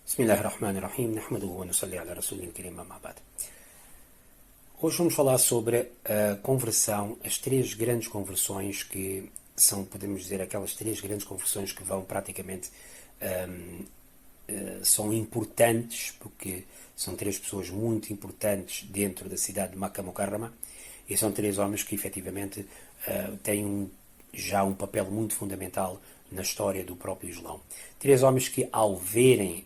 Bismillahirrahmanirrahim, nahmaduhu wa nusalli ala rasulil karim amma ba'd. Hoje vamos falar sobre a conversão, as três grandes conversões que são, podemos dizer, aquelas três grandes conversões que vão praticamente, são importantes, porque são três pessoas muito importantes dentro da cidade de Makkah Mukarrama, e são três homens que efetivamente têm já um papel muito fundamental na história do próprio Islão. Três homens que, ao verem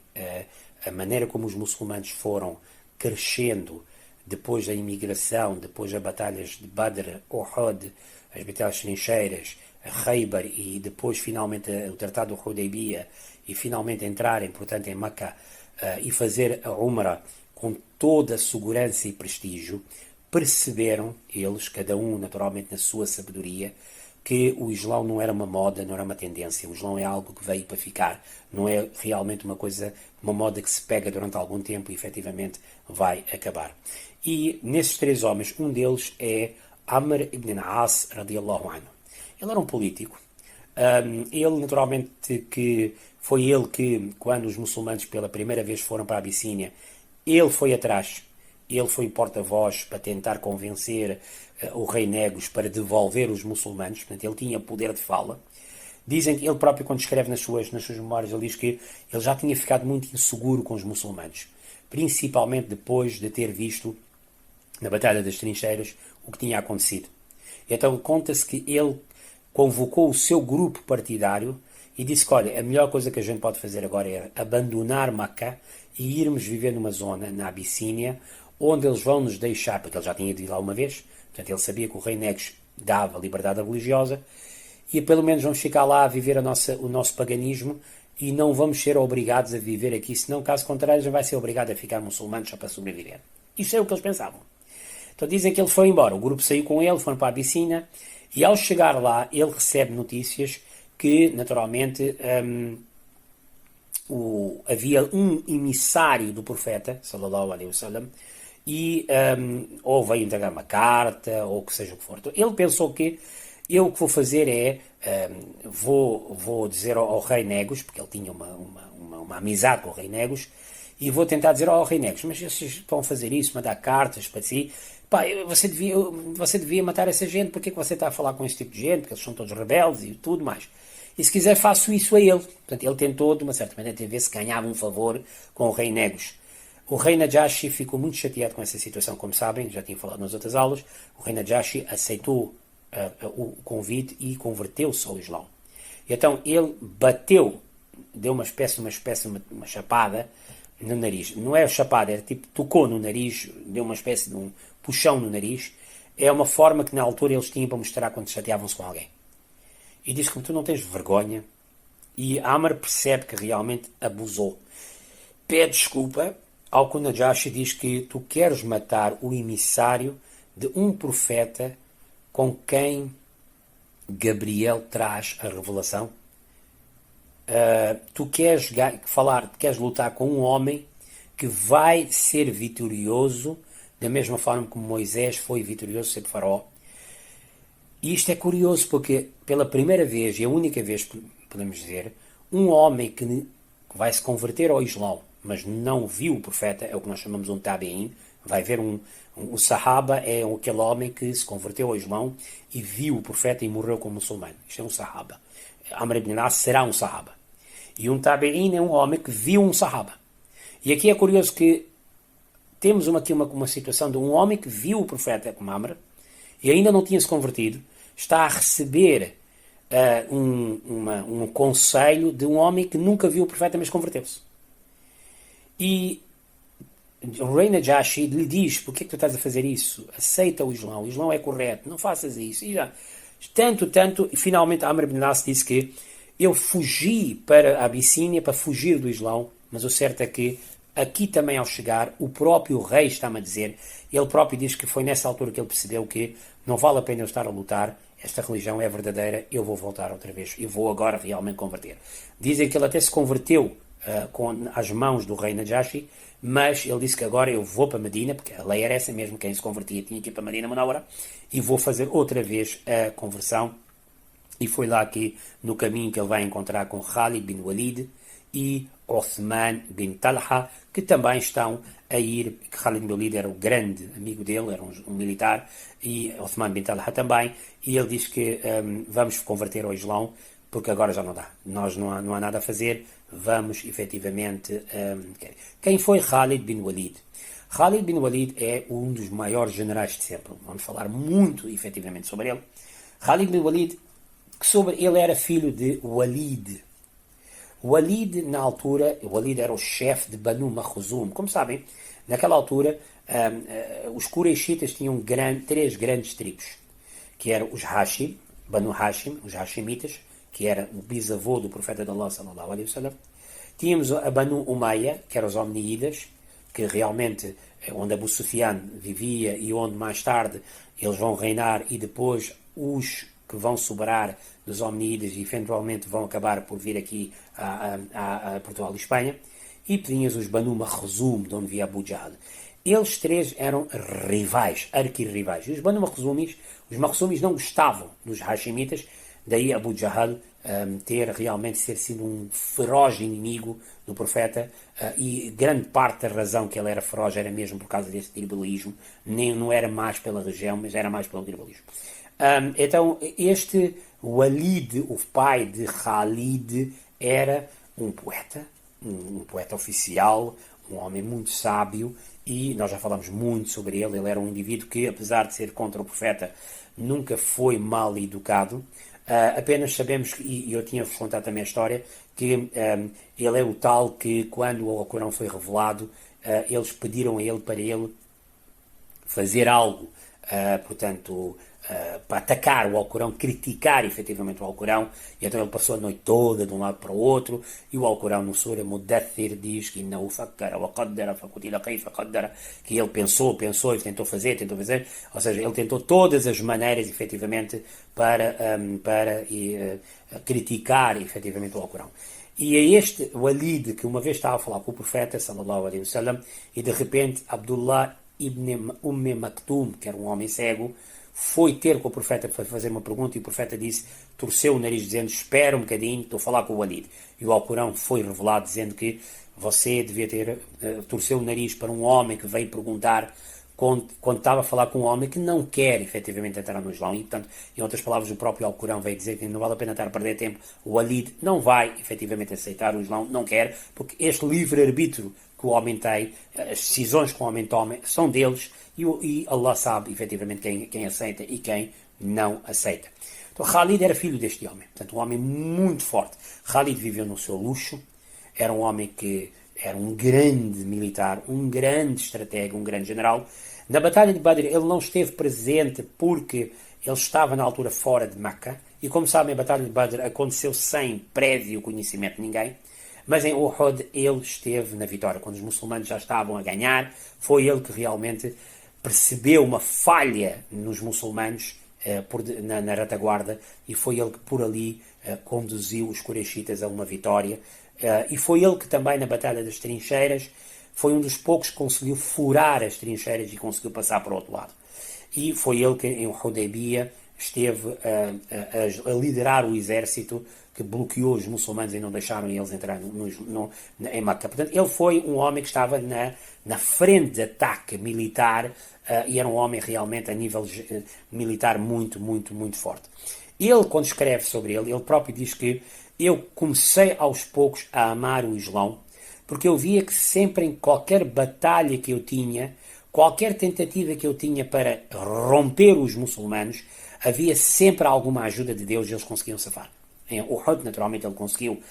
a maneira como os muçulmanos foram crescendo depois da imigração, depois das batalhas de Badr, Uhud, as batalhas trincheiras, Khaybar e depois finalmente o Tratado de Hudaybiyah e finalmente entrarem, portanto, em Meca e fazer a Umrah com toda a segurança e prestígio, perceberam eles, cada um naturalmente na sua sabedoria, que o Islão não era uma moda, não era uma tendência. O Islão é algo que veio para ficar. Não é realmente uma coisa, uma moda que se pega durante algum tempo e efetivamente vai acabar. E nesses três homens, um deles é Amr ibn al-As radiyallahu anhu. Ele era um político. Ele naturalmente que foi ele que, quando os muçulmanos pela primeira vez foram para a Abissínia, ele foi atrás. Ele foi porta-voz para tentar convencer o rei Negus para devolver os muçulmanos. Portanto, ele tinha poder de fala. Dizem que ele próprio, quando escreve nas suas memórias, ele diz que ele já tinha ficado muito inseguro com os muçulmanos, principalmente depois de ter visto na Batalha das Trincheiras o que tinha acontecido. Então conta-se que ele convocou o seu grupo partidário e disse que, olha, a melhor coisa que a gente pode fazer agora é abandonar Meca e irmos viver numa zona na Abissínia, onde eles vão nos deixar, porque ele já tinha ido lá uma vez, portanto ele sabia que o rei Negus dava liberdade religiosa, e pelo menos vamos ficar lá a viver o nosso paganismo e não vamos ser obrigados a viver aqui, senão, caso contrário, já vai ser obrigado a ficar muçulmano só para sobreviver. Isto é o que eles pensavam. Então dizem que ele foi embora, o grupo saiu com ele, foram para a Abissínia, e ao chegar lá ele recebe notícias que, naturalmente, havia um emissário do profeta, sallallahu alaihi wasallam, e ou veio entregar uma carta, ou que seja o que for. Então, ele pensou que eu o que vou fazer é, vou dizer ao rei Negus, porque ele tinha uma amizade com o rei Negus, e vou tentar dizer ao rei Negus, mas vocês vão fazer isso, mandar cartas para si, pá, você devia matar essa gente, porque é que você está a falar com esse tipo de gente, porque eles são todos rebeldes e tudo mais. E se quiser faço isso a ele. Portanto, ele tentou, de uma certa maneira, ver se ganhava um favor com o rei Negus. O rei Najashi ficou muito chateado com essa situação, como sabem, já tinha falado nas outras aulas. O rei Najashi aceitou o convite e converteu-se ao Islão. E então ele bateu, deu uma chapada no nariz. Não é chapada, era tipo, tocou no nariz, deu uma espécie de um puxão no nariz. É uma forma que na altura eles tinham para mostrar quando chateavam-se com alguém. E diz que tu não tens vergonha. E Amr percebe que realmente abusou. Pede desculpa. Ao que o Najashi diz que tu queres matar o emissário de um profeta com quem Gabriel traz a revelação. Tu queres queres lutar com um homem que vai ser vitorioso da mesma forma como Moisés foi vitorioso sobre Faraó. E isto é curioso porque pela primeira vez e a única vez, podemos dizer, um homem que vai se converter ao Islão, mas não viu o profeta, é o que nós chamamos um tabi'in. Vai ver o sahaba é aquele homem que se converteu ao Islão e viu o profeta e morreu como muçulmano. Isto é um sahaba. Amr ibn al-As será um sahaba. E um tabi'in é um homem que viu um sahaba. E aqui é curioso que temos aqui uma situação de um homem que viu o profeta como Amr e ainda não tinha se convertido, está a receber um conselho de um homem que nunca viu o profeta, mas converteu-se. E o rei Najashi lhe diz, porquê é que tu estás a fazer isso? Aceita o Islão é correto, não faças isso. E já, e finalmente Amr ibn al-As disse que eu fugi para a Abissínia para fugir do Islão, mas o certo é que aqui também ao chegar, o próprio rei está-me a dizer, ele próprio diz que foi nessa altura que ele percebeu que não vale a pena eu estar a lutar, esta religião é verdadeira, eu vou voltar outra vez, eu vou agora realmente converter. Dizem que ele até se converteu com as mãos do rei Najashi, mas ele disse que agora eu vou para Medina, porque a lei era essa mesmo, quem se convertia tinha que ir para Medina Munawara, e vou fazer outra vez a conversão. E foi lá que, no caminho, que ele vai encontrar com Khalid bin Walid e Othman bin Talha, que também estão a ir, que Khalid bin Walid era o grande amigo dele, era um militar, e Othman bin Talha também, e ele diz que vamos converter ao Islão, porque agora já não dá, não há nada a fazer, vamos efetivamente... Quem foi Khalid bin Walid? Khalid bin Walid é um dos maiores generais de sempre, vamos falar muito efetivamente sobre ele. Khalid bin Walid, ele era filho de Walid. Walid, na altura, Walid era o chefe de Banu Makhzum. Como sabem, naquela altura, os Quraishitas tinham três grandes tribos, que eram os Hashim, Banu Hashim, os Hashimitas, que era o bisavô do profeta de Allah, sallallahu alaihi wasallam. Tínhamos a Banu Umayya, que eram os Omníidas, que realmente, onde Abu Sufyan vivia e onde mais tarde eles vão reinar, e depois os que vão sobrar dos Omníidas e eventualmente vão acabar por vir aqui a Portugal e Espanha. E tinhas os Banu Makhzum, de onde via Abu Jahl. Eles três eram rivais, arquirrivais. E os Banu Makhzumis, os Makhzumis não gostavam dos Hashimitas, daí Abu Jahl ser sido um feroz inimigo do profeta, e grande parte da razão que ele era feroz era mesmo por causa desse tribalismo, não era mais pela região, mas era mais pelo tribalismo. Então, este Walid, o pai de Khalid, era um poeta oficial, um homem muito sábio, e nós já falamos muito sobre ele. Ele era um indivíduo que, apesar de ser contra o profeta, nunca foi mal educado. Apenas sabemos, e eu tinha-vos contado também a história, que ele é o tal que, quando o Alcorão foi revelado, eles pediram a ele para ele fazer algo, para atacar o Alcorão, criticar efetivamente o Alcorão, e então ele passou a noite toda de um lado para o outro, e o Alcorão no Sura Mudaththir diz que que ele pensou e tentou fazer, ou seja, ele tentou todas as maneiras efetivamente para criticar efetivamente o Alcorão. E é este Walid que uma vez estava a falar com o profeta sallallahu alaihi wasallam, e de repente Abdullah ibn Maktum, que era um homem cego, foi ter com o profeta para fazer uma pergunta, e o profeta torceu o nariz dizendo: espera um bocadinho, estou a falar com o Walid. E o Alcorão foi revelado dizendo que você devia torceu o nariz para um homem que veio perguntar quando estava a falar com um homem que não quer efetivamente entrar no Islão. E, portanto, em outras palavras, o próprio Alcorão veio dizer que não vale a pena estar a perder tempo. O Walid não vai efetivamente aceitar o Islão, não quer, porque este livre-arbítrio que o homem tem, as decisões que o homem toma são deles, e Allah sabe efetivamente quem aceita e quem não aceita. Então Khalid era filho deste homem, portanto um homem muito forte. Khalid viveu no seu luxo, era um homem que era um grande militar, um grande estratega, um grande general. Na Batalha de Badr ele não esteve presente porque ele estava na altura fora de Meca, e como sabem, a Batalha de Badr aconteceu sem prévio conhecimento de ninguém. Mas em Uhud ele esteve na vitória. Quando os muçulmanos já estavam a ganhar, foi ele que realmente percebeu uma falha nos muçulmanos na retaguarda, e foi ele que por ali conduziu os Quraishitas a uma vitória. E foi ele que também na Batalha das Trincheiras foi um dos poucos que conseguiu furar as trincheiras e conseguiu passar para o outro lado. E foi ele que em Hudaybiyah esteve a liderar o exército que bloqueou os muçulmanos e não deixaram eles entrar em Meca. Portanto, ele foi um homem que estava na frente de ataque militar, e era um homem realmente a nível militar muito, muito, muito forte. Ele, quando escreve sobre ele próprio diz que eu comecei aos poucos a amar o Islão, porque eu via que sempre em qualquer batalha que eu tinha, qualquer tentativa que eu tinha para romper os muçulmanos, havia sempre alguma ajuda de Deus e eles conseguiam safar. Em Uhud, naturalmente, ele conseguiu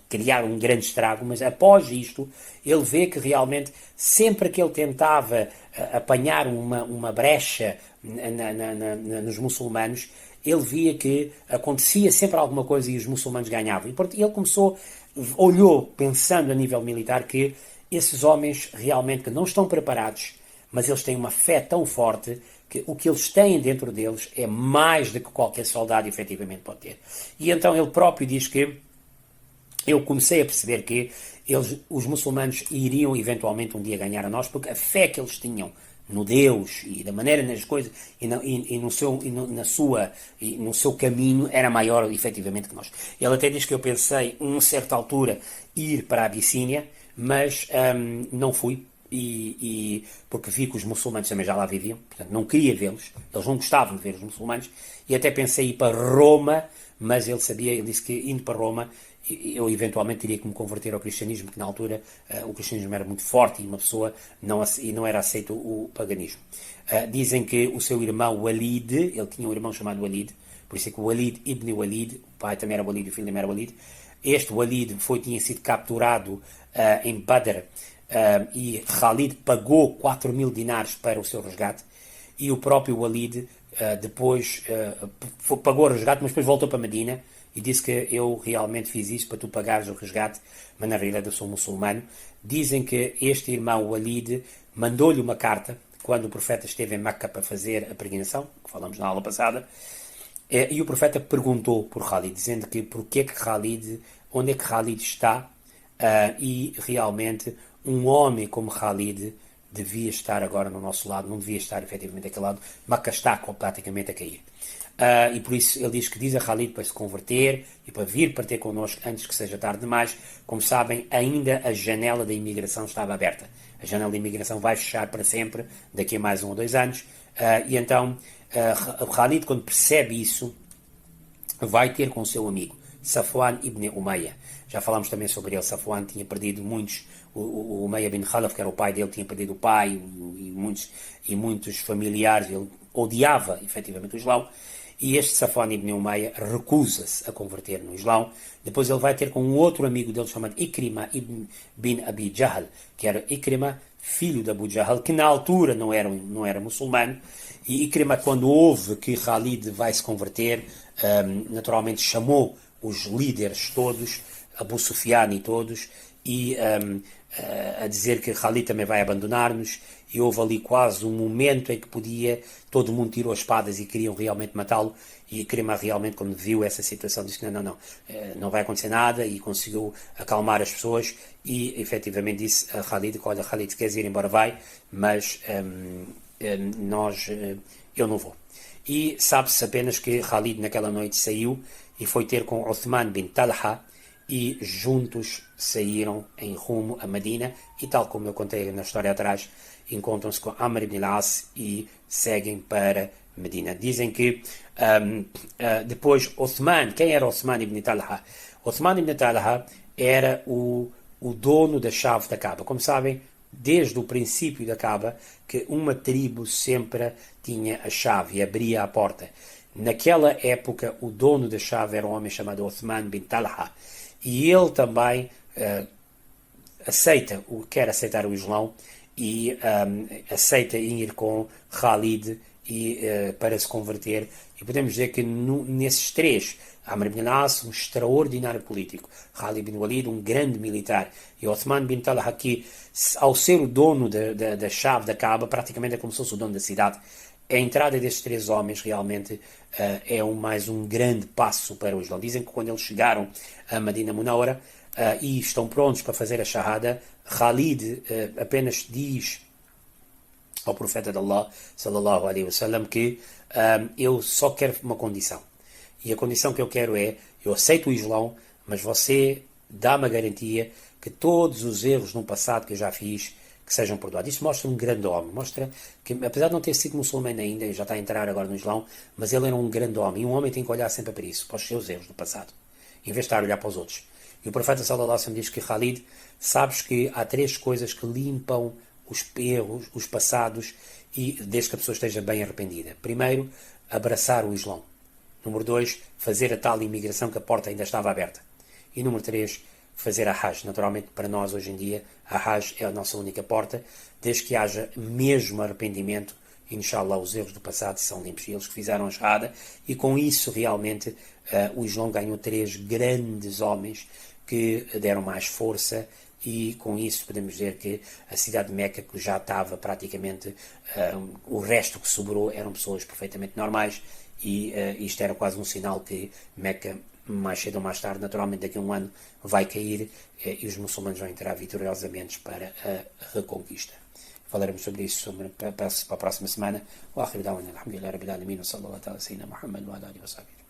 criar um grande estrago, mas após isto, ele vê que realmente, sempre que ele tentava apanhar uma brecha nos muçulmanos, ele via que acontecia sempre alguma coisa e os muçulmanos ganhavam. E portanto, ele olhou, pensando a nível militar, que esses homens realmente que não estão preparados, mas eles têm uma fé tão forte que o que eles têm dentro deles é mais do que qualquer soldado efetivamente pode ter. E então ele próprio diz que eu comecei a perceber que os muçulmanos iriam eventualmente um dia ganhar a nós, porque a fé que eles tinham no Deus e da maneira nas coisas no seu caminho era maior efetivamente que nós. Ele até diz que eu pensei, em uma certa altura, ir para a Abissínia, mas não fui, porque vi que os muçulmanos também já lá viviam, portanto não queria vê-los, eles não gostavam de ver os muçulmanos, e até pensei em ir para Roma, mas ele disse que indo para Roma eu eventualmente teria que me converter ao cristianismo, que na altura o cristianismo era muito forte e uma pessoa não era aceito o paganismo. Dizem que o seu irmão Walid, ele tinha um irmão chamado Walid, por isso é que o Walid ibn Walid, o pai também era Walid, o filho também era Walid, este Walid tinha sido capturado em Badr, e Khalid pagou 4.000 dinares para o seu resgate, e o próprio Walid depois pagou o resgate, mas depois voltou para Medina e disse que eu realmente fiz isso para tu pagares o resgate, mas na realidade eu sou muçulmano. Dizem que este irmão Walid mandou-lhe uma carta quando o profeta esteve em Meca para fazer a peregrinação, que falamos na aula passada, e o profeta perguntou por Khalid, dizendo que onde é que Khalid está, e realmente um homem como Khalid devia estar agora no nosso lado, não devia estar efetivamente daquele lado. Meca está praticamente a cair. E por isso ele diz a Khalid para se converter e para vir para ter connosco antes que seja tarde demais. Como sabem, ainda a janela da imigração estava aberta. A janela da imigração vai fechar para sempre, daqui a mais 1 ou 2 anos. E então, Khalid, quando percebe isso, vai ter com o seu amigo Safwan ibn Umayya. Já falámos também sobre ele. Safwan tinha perdido muitos. O Umayya bin Khalaf, que era o pai dele, tinha perdido o pai e muitos familiares. Ele odiava efetivamente o Islão. E este Safwan ibn Umayya recusa-se a converter no Islão. Depois ele vai ter com um outro amigo dele chamado Ikrima bin Abi Jahl, que era Ikrima, filho de Abu Jahl, que na altura não era muçulmano. E Ikrima, quando ouve que Khalid vai se converter, naturalmente chamou os líderes todos, Abu Sufyan e todos, e a dizer que Khalid também vai abandonar-nos. E houve ali quase um momento em que todo mundo tirou as espadas e queriam realmente matá-lo, e Ikrima realmente, quando viu essa situação, disse que não vai acontecer nada, e conseguiu acalmar as pessoas, e efetivamente disse a Khalid que, olha, Khalid, se queres ir embora vai, mas eu não vou. E sabe-se apenas que Khalid naquela noite saiu e foi ter com Uthman bin Talha, e juntos saíram em rumo a Medina, e tal como eu contei na história atrás, encontram-se com Amr ibn al-As e seguem para Medina. Dizem que depois Uthman, quem era Uthman ibn Talha? Uthman ibn Talha era o dono da chave da Kaaba. Como sabem, desde o princípio da Kaaba, que uma tribo sempre tinha a chave e abria a porta. Naquela época, o dono da chave era um homem chamado Uthman bin Talha. E ele também quer aceitar o Islão, e aceita ir com Khalid para se converter. E podemos dizer que nesses três, Amr ibn al-As, um extraordinário político, Khalid bin Walid, um grande militar, e Uthman bin Talha, que ao ser o dono da chave da Kaaba, praticamente é como se fosse o dono da cidade. A entrada destes três homens realmente é mais um grande passo para o Islão. Dizem que quando eles chegaram a Medina Munawara e estão prontos para fazer a Shahada, Khalid apenas diz ao profeta de Allah, sallallahu alaihi wasallam, que eu só quero uma condição. E a condição que eu quero é, eu aceito o Islão, mas você dá-me a garantia que todos os erros no passado que eu já fiz, que sejam perdoados. Isso mostra um grande homem, mostra que, apesar de não ter sido muçulmano ainda, já está a entrar agora no Islão, mas ele era um grande homem, e um homem tem que olhar sempre para isso, para os seus erros do passado, em vez de estar a olhar para os outros. E o profeta sallallahu alaihi wasallam diz que Khalid, sabes que há 3 coisas que limpam os erros, os passados, e desde que a pessoa esteja bem arrependida. Primeiro, abraçar o Islão. Número 2, fazer a tal imigração que a porta ainda estava aberta. E número 3, fazer a Hajj. Naturalmente, para nós hoje em dia, a Hajj é a nossa única porta, desde que haja mesmo arrependimento, inshallah, os erros do passado são limpos. E eles que fizeram a Shahada, e com isso realmente o Islão ganhou 3 grandes homens que deram mais força, e com isso podemos dizer que a cidade de Meca, que já estava praticamente, o resto que sobrou eram pessoas perfeitamente normais, e isto era quase um sinal que Meca, mais cedo ou mais tarde, naturalmente daqui a um ano, vai cair, e os muçulmanos vão entrar vitoriosamente para a reconquista. falaremos sobre isso para a próxima semana. Wa akhiru da'wana alhamdulillahi rabbil alamin wa sallallahu ala sayyidina Muhammad wa ala alihi wa sahbihi.